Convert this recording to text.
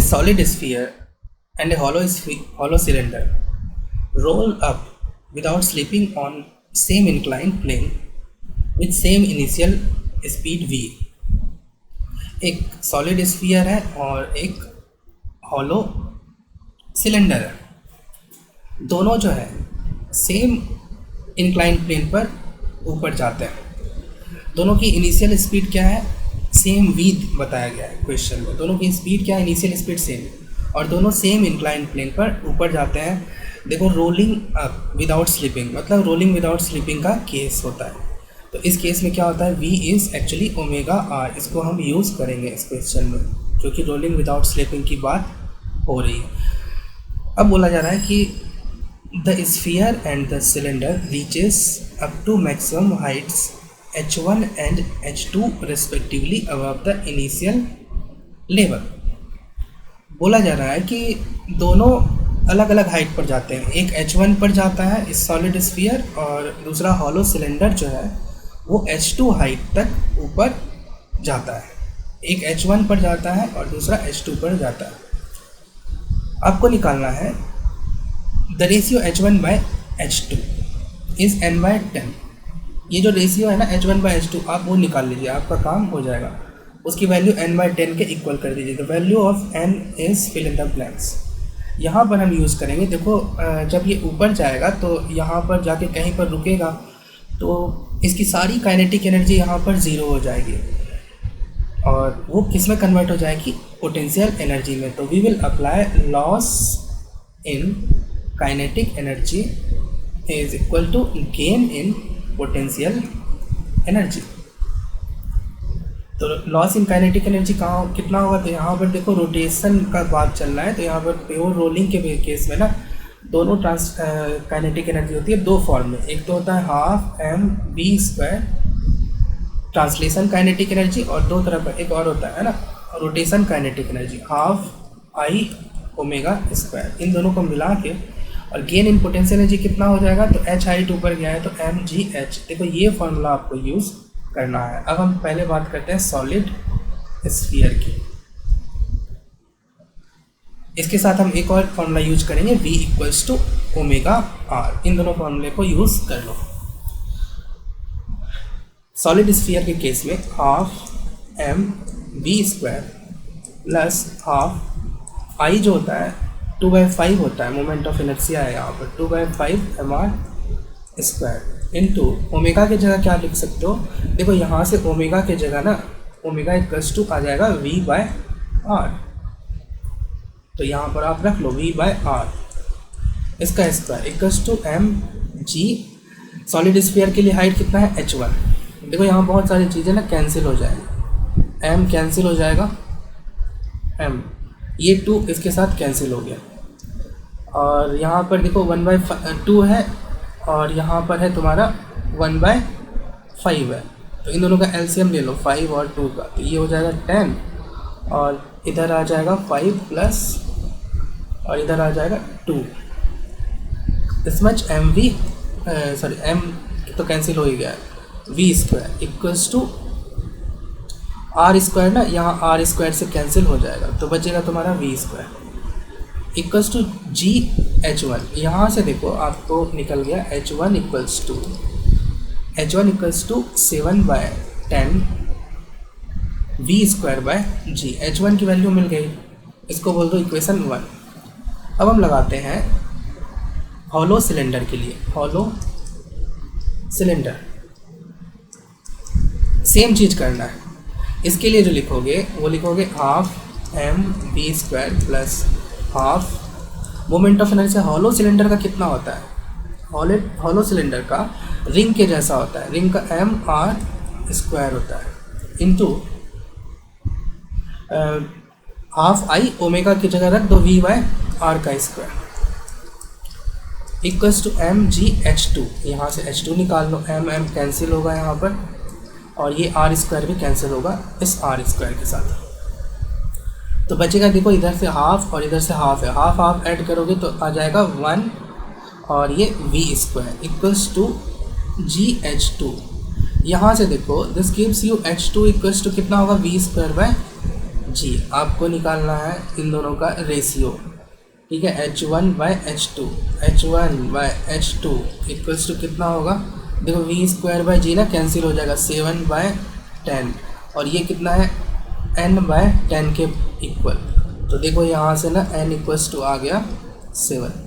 solid sphere and a hollow cylinder roll up without slipping on same inclined plane with same initial speed v. एक solid sphere है और एक hollow cylinder है, दोनों जो है सेम इंक्लाइन प्लेन पर ऊपर जाते हैं। दोनों की इनिशियल स्पीड क्या है, सेम v बताया गया है क्वेश्चन में। दोनों की स्पीड क्या है, इनिशियल स्पीड सेम, और दोनों सेम इंक्लाइन प्लेन पर ऊपर जाते हैं। देखो रोलिंग अप विदाउट स्लिपिंग, मतलब रोलिंग विदाउट स्लिपिंग का केस होता है। तो इस केस में क्या होता है, v is actually omega r। इसको हम यूज़ करेंगे इस क्वेश्चन में, क्योंकि रोलिंग विदाउट स्लिपिंग की बात हो रही है। अब बोला जा रहा है कि the sphere and the cylinder reaches up to maximum heights h1 and h2 respectively above the initial level. बोला जा रहा है कि दोनों अलग अलग हाइट पर जाते हैं। एक h1 पर जाता है इस सॉलिड स्फीयर, और दूसरा हॉलो सिलेंडर जो है वो h2 हाइट तक ऊपर जाता है। एक h1 पर जाता है और दूसरा h2 पर जाता है। आपको निकालना है the ratio h1 by h2 is n by 10। ये जो रेशियो है ना h1 बाय h2, आप वो निकाल लीजिए, आपका काम हो जाएगा। उसकी वैल्यू n बाय 10 के इक्वल कर दीजिए। The value of n is fill in the blanks. यहाँ पर हम यूज़ करेंगे, देखो जब ये ऊपर जाएगा तो यहाँ पर जाके कहीं पर रुकेगा तो इसकी सारी काइनेटिक एनर्जी यहाँ पर ज़ीरो हो जाएगी, और वो किस में कन्वर्ट हो जाएगी, पोटेंशियल एनर्जी में। तो we will apply loss in kinetic energy is equal to gain in potential energy. तो लॉस इन काइनेटिक एनर्जी कहाँ कितना होगा, तो यहाँ पर देखो रोटेशन का बात चल रहा है, तो यहाँ पर प्योर रोलिंग के केस में ना दोनों काइनेटिक एनर्जी होती है दो फॉर्म में। एक तो होता है half M B square translation kinetic energy, और दो तरह का एक और होता है ना rotation kinetic energy, half I omega square. इन दोनों को मिला के और गेन इन पोटेंशियल एनर्जी कितना हो जाएगा, तो एच हाइट ऊपर गया है तो एम जी एच। देखो ये फॉर्मूला आपको यूज़ करना है। अब हम पहले बात करते हैं सॉलिड स्फीयर की। इसके साथ हम एक और फॉर्मूला यूज करेंगे, v equals to omega R. इन दोनों फॉर्मूले को यूज़ कर लो। सॉलिड स्फीयर के केस में half M B square plus half I जो होता है 2/5 होता है, मोमेंट ऑफ इनर्शिया है यहाँ पर 2/5 mr स्क्वायर इंटू ओमेगा की जगह क्या लिख सकते हो, देखो यहाँ से ओमेगा की जगह ना ओमेगा इक्वल्स टू आ जाएगा v बाय आर। तो यहाँ पर आप रख लो v बाय आर, इसका square equals to M G. Solid sphere के लिए हाइट कितना है h1। देखो यहाँ बहुत सारी चीज़ें ना कैंसिल हो जाएंगी, m कैंसिल हो जाएगा m, ये 2 इसके साथ कैंसिल हो गया, और यहाँ पर देखो 1/2 है और यहाँ पर है तुम्हारा 1/5 है। तो इन दोनों का एलसीएम ले लो 5 और 2 का, तो ये हो जाएगा 10, और इधर आ जाएगा 5 प्लस और इधर आ जाएगा 2। This much M V sorry M तो कैंसिल हो ही गया है, V square equals to R square ना, यहाँ आर स्क्वायर से कैंसिल हो जाएगा तो बचेगा तुम्हारा V square equals to G H one. यहाँ से देखो आपको निकल गया h1 equals to 7/10 V square by G. h1 की वैल्यू मिल गई, इसको बोल दो इक्वेशन 1। अब हम लगाते हैं हॉलो सिलेंडर के लिए। हॉलो सिलेंडर सेम चीज़ करना है। इसके लिए जो लिखोगे वो लिखोगे half M B square plus half moment of inertia. Hollow cylinder का कितना होता है, हॉलो सिलेंडर का रिंग के जैसा होता है, रिंग का एम आर स्क्वायर होता है इंटू हाफ आई ओमेगा की जगह रख दो वी बाय आर का square equals to M G H two. यहाँ से एच टू निकाल लो, एम एम कैंसिल होगा यहाँ पर, और ये आर स्क्वायर भी कैंसिल होगा इस आर स्क्वायर के साथ। तो बचेगा देखो इधर से हाफ और इधर से हाफ है, हाफ हाफ ऐड करोगे तो आ जाएगा 1 और ये V square equals to G H two. यहाँ से देखो this gives you H two equals to कितना होगा वी स्क्वायर बाय जी आपको निकालना है इन दोनों का रेशियो, ठीक है। H1/H2, H1/H2 इक्वल्स टू कितना होगा, देखो v²/g ना कैंसिल हो जाएगा, 7/10, और ये कितना है n/10 के इक्वल। तो देखो यहाँ से ना n इक्वल्स टू आ गया 7।